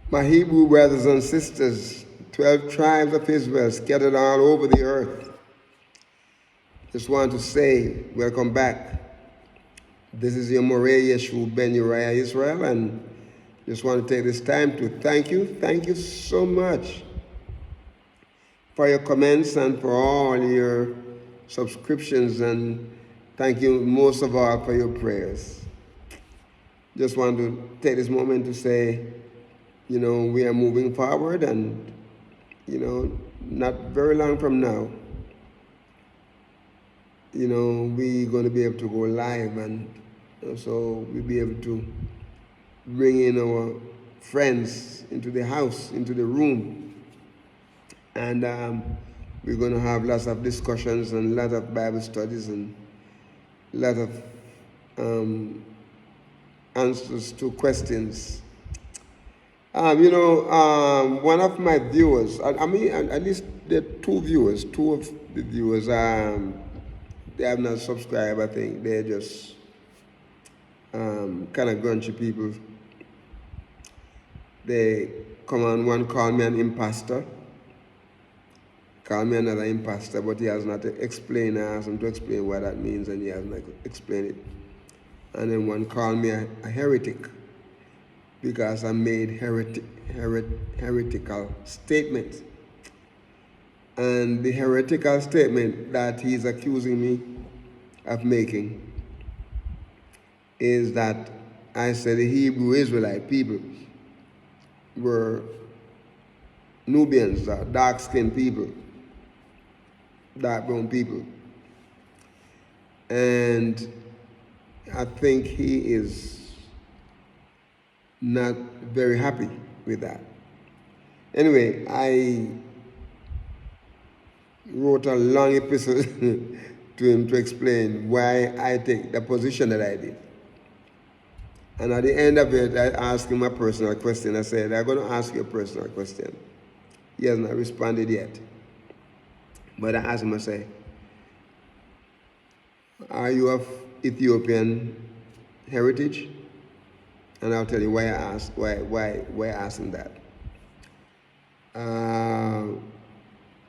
My Hebrew brothers and sisters, 12 tribes of Israel scattered all over the earth. Just want to say, welcome back. This is your Moreh Yeshu Ben Uriah Israel, and just want to take this time to thank you. Thank you so much for your comments and for all your subscriptions, and thank you most of all for your prayers. Just want to take this moment to say, we are moving forward, and, not very long from now, we're going to be able to go live, and so we'll be able to bring in our friends into the house, into the room, and we're going to have lots of discussions and a lot of Bible studies and a lot of answers to questions. One of my viewers, at least there are two of the viewers, they have not subscribed. I think they're just kind of grunchy people. They come on, one call me an imposter, call me another imposter, but he has not explained. I asked him to explain what that means, and he has not explained it. And then one called me a heretic, because I made heretical statements. And the heretical statement that he's accusing me of making is that I said the Hebrew Israelite people were Nubians, dark-skinned people, dark brown people. And I think he is not very happy with that. Anyway, I wrote a long epistle to him to explain why I take the position that I did. And at the end of it, I asked him a personal question. I said, I'm going to ask you a personal question. He has not responded yet. But I asked him, I said, are you of Ethiopian heritage? And I'll tell you why I asked him that.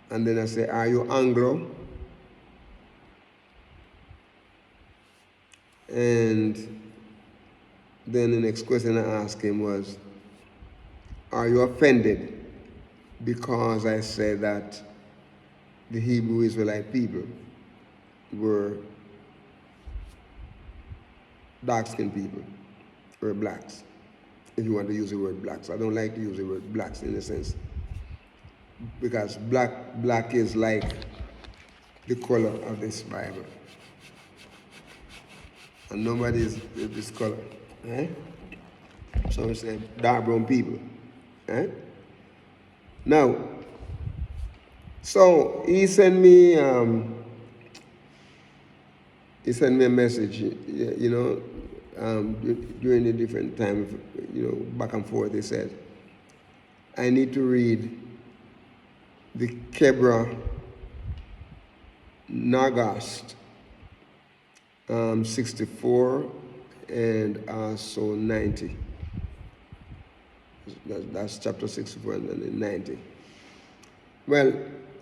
And then I say, are you Anglo? And then the next question I asked him was, are you offended because I said that the Hebrew Israelite people were dark-skinned people, or blacks, if you want to use the word blacks. I don't like to use the word blacks in a sense, because black is like the color of this Bible, and nobody is this color. Eh? So we say dark brown people. Eh? Now, so he sent me a message, during the different times, back and forth. He said, I need to read the Kebra Nagast 64 and also 90. That's chapter 64 and then 90. Well,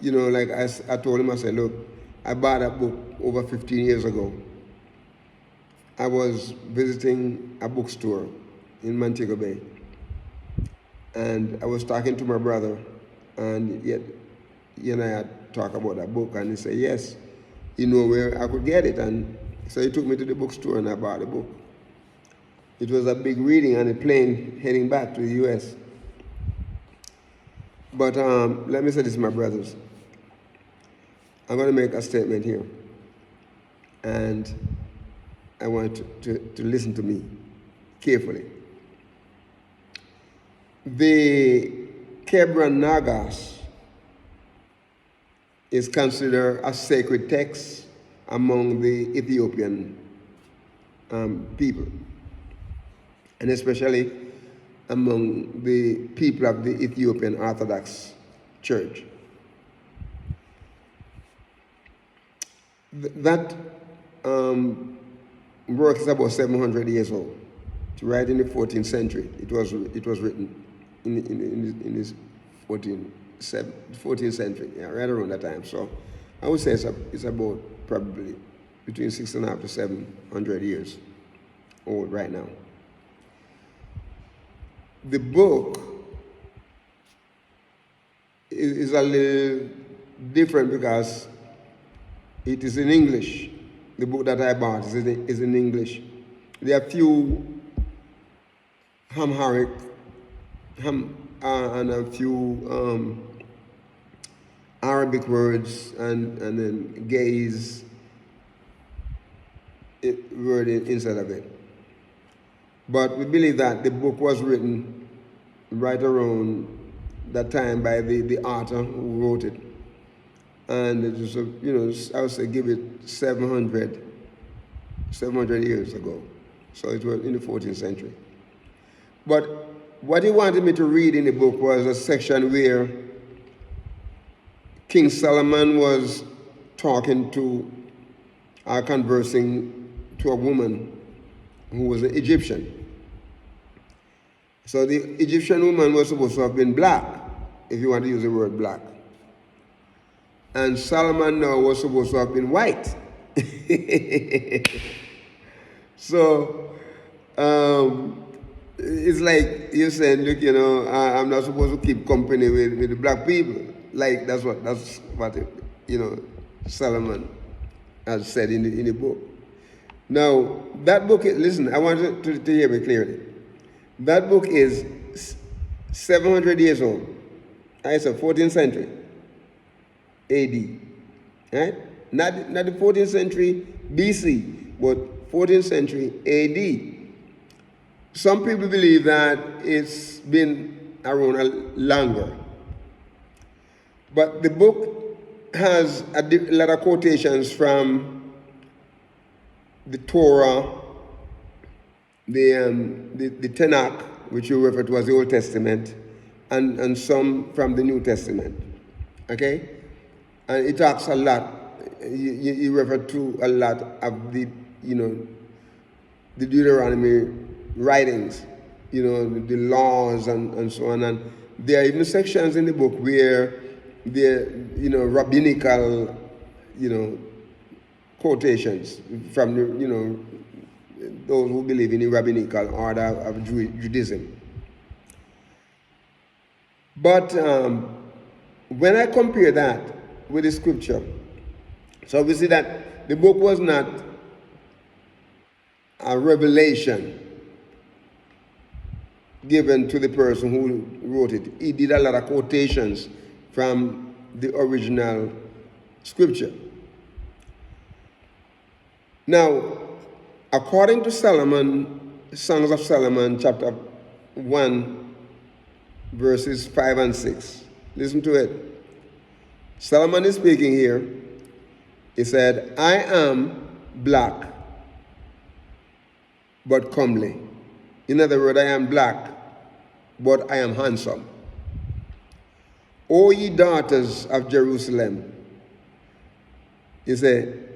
like I told him, I said, look, I bought that book over 15 years ago. I was visiting a bookstore in Montego Bay, and I was talking to my brother, and he and I had talked about that book, and he said, yes, where I could get it. And so he took me to the bookstore, and I bought the book. It was a big reading on a plane heading back to the U.S. But let me say this, my brothers. I'm going to make a statement here, and I want to listen to me carefully. The Kebra Nagast is considered a sacred text among the Ethiopian people, and especially among the people of the Ethiopian Orthodox Church. That work is about 700 years old. Right in the 14th century, it was written. in this 14th century, yeah, right around that time. So I would say it's about probably between 6.5 to 700 years old right now. The book is a little different because it is in English. The book that I bought is in English. There are a few Amharic and a few Arabic words and then gaze word inside of it. But we believe that the book was written right around that time by the author who wrote it. And it was, I would say give it 700 years ago. So it was in the 14th century. But what he wanted me to read in the book was a section where King Solomon was talking to, conversing to a woman who was an Egyptian. So the Egyptian woman was supposed to have been black, if you want to use the word black. And Solomon now was supposed to have been white. So it's like you're saying, look, I'm not supposed to keep company with the black people. Like that's what Solomon has said in the book. Now that book, listen, I want you to hear me clearly. That book is 700 years old. It's a 14th century AD, right? Not the 14th century BC, but 14th century AD. Some people believe that it's been around longer. But the book has a lot of quotations from the Torah, the Tanakh, which you refer to as the Old Testament, and some from the New Testament. Okay? And it talks a lot. You refer to a lot of the Deuteronomy writings, the laws and so on. And there are even sections in the book where the rabbinical quotations from those who believe in the rabbinical order of Judaism. But when I compare that with the scripture, so we see that the book was not a revelation given to the person who wrote it. He did a lot of quotations from the original scripture. Now, according to Solomon, Songs of Solomon, chapter 1, verses 5 and 6, listen to it. Solomon is speaking here. He said, I am black, but comely. In other words, I am black, but I am handsome. O ye daughters of Jerusalem, he said,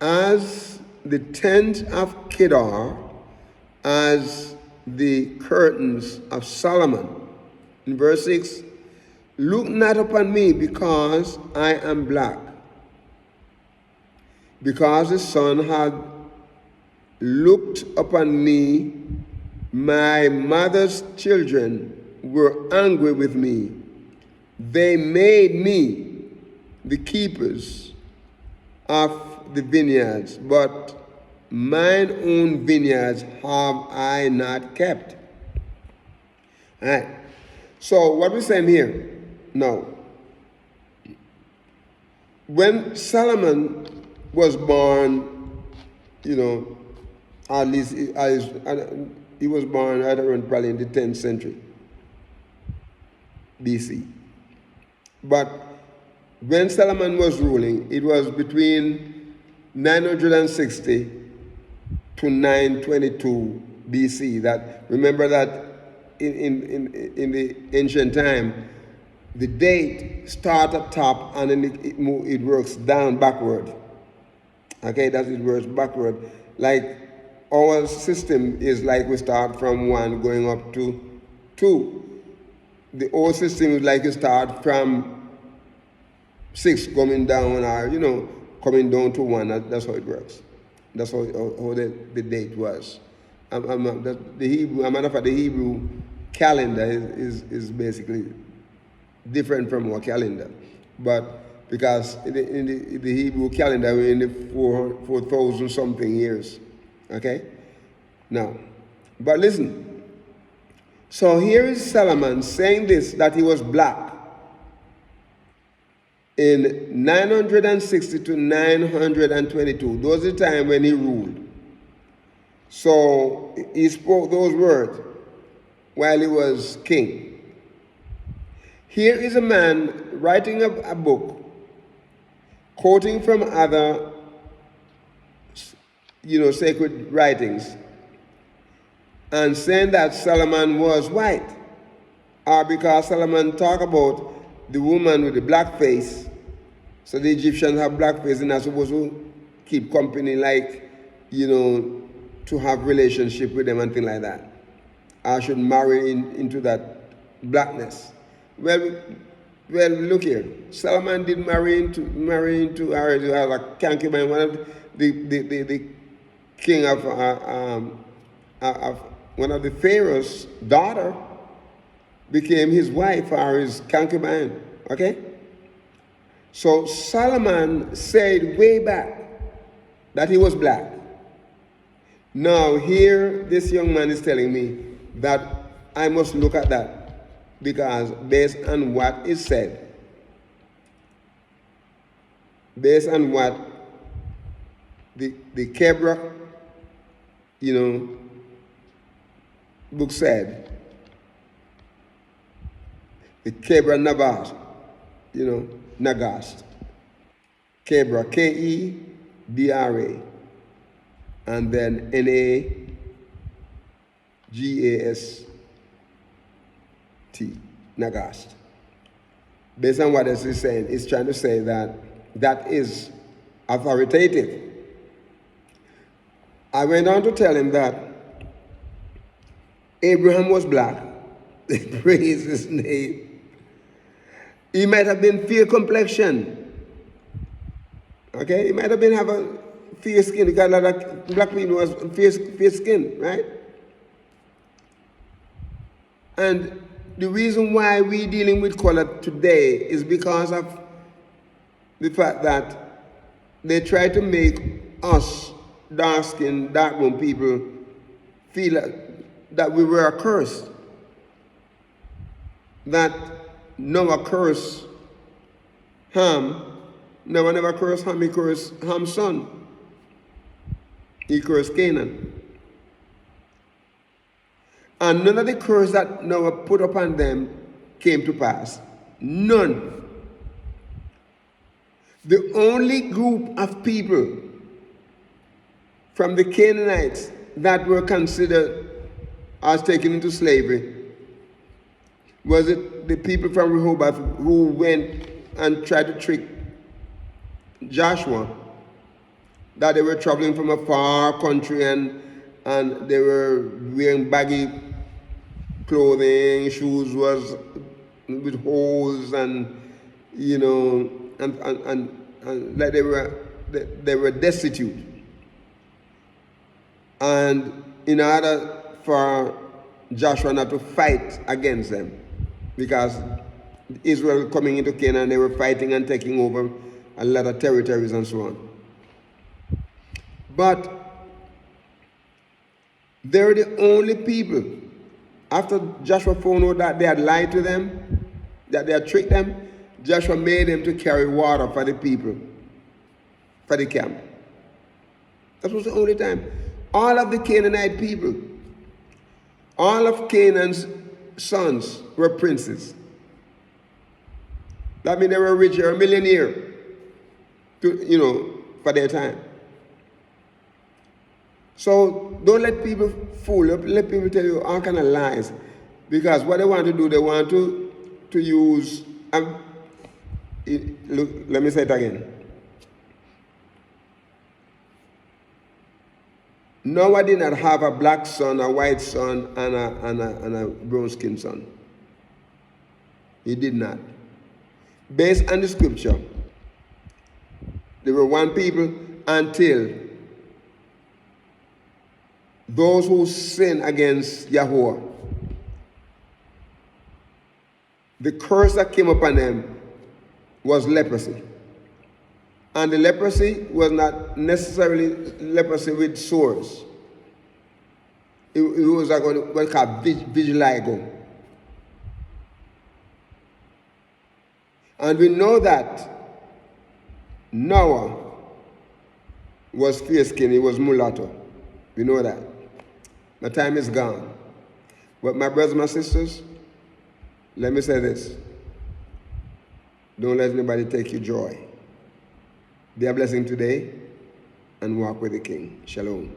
as the tent of Kedar, as the curtains of Solomon. In verse 6, look not upon me because I am black, because the sun had looked upon me, my mother's children were angry with me. They made me the keepers of the vineyards, but mine own vineyards have I not kept. All right. So what we're saying here now, when Solomon was born, at least he was born right around probably in the 10th century BC. But when Solomon was ruling, it was between 960 to 922 BC. That, remember that in the ancient time, the date starts at top and then it works down backward. Okay, it works backward. Like our system is like we start from 1 going up to 2. the old system is like you start from 6 coming down, or coming down to 1. That's how it works. That's how the date was. The Hebrew, a matter of fact, the Hebrew calendar is basically different from our calendar, but because in the Hebrew calendar we're in the 4,000 something years, okay? Now, but listen. So here is Solomon saying this, that he was black in 960 to 922. Those are the time when he ruled. So he spoke those words while he was king. Here is a man writing a book, quoting from other, sacred writings, and saying that Solomon was white, or because Solomon talked about the woman with the black face, so the Egyptians have black face and they're supposed to keep company, like, to have relationship with them and things like that. I should marry into that blackness. Well, look here. Solomon did marry into a concubine, one of the king of one of the Pharaoh's daughter became his wife or his concubine. Okay? So Solomon said way back that he was black. Now here this young man is telling me that I must look at that, because based on what is said, based on what the Kebra, book said, the Kebra Nagast, Kebra, Kebra, and then Nagast, Nagast. Based on what this is saying, it's trying to say that that is authoritative. I went on to tell him that Abraham was black. Praise his name. He might have been fair complexion. Okay? He might have been have a fair skin, because a lot of black people was fair skin, right? And the reason why we're dealing with color today is because of the fact that they try to make us dark-skinned, dark-brown people feel that we were accursed. That Noah cursed Ham. Noah never cursed Ham, he cursed Ham's son. He cursed Canaan. And none of the curse that Noah put upon them came to pass. None. The only group of people from the Canaanites that were considered as taken into slavery was it the people from Rehoboth who went and tried to trick Joshua that they were traveling from a far country and they were wearing baggy clothing, shoes was with holes, and and like they were destitute. And in order for Joshua not to fight against them, because Israel coming into Canaan, they were fighting and taking over a lot of territories and so on. But they're the only people, after Joshua found out that they had lied to them, that they had tricked them, Joshua made them to carry water for the people, for the camp. That was the only time. All of the Canaanite people, all of Canaan's sons were princes. That means they were rich, or a millionaire, for their time. So don't let people fool you. Let people tell you all kind of lies, because what they want to do, they want to use. Look, let me say it again. Noah did not have a black son, a white son, and a brown-skinned son. He did not. Based on the scripture, there were one people until those who sin against Yahweh, the curse that came upon them was leprosy. And the leprosy was not necessarily leprosy with sores. It was like what we call vitiligo. And we know that Noah was fair-skinned, he was mulatto. We know that. My time is gone. But my brothers and my sisters, let me say this. Don't let anybody take your joy. Be a blessing today and walk with the King. Shalom.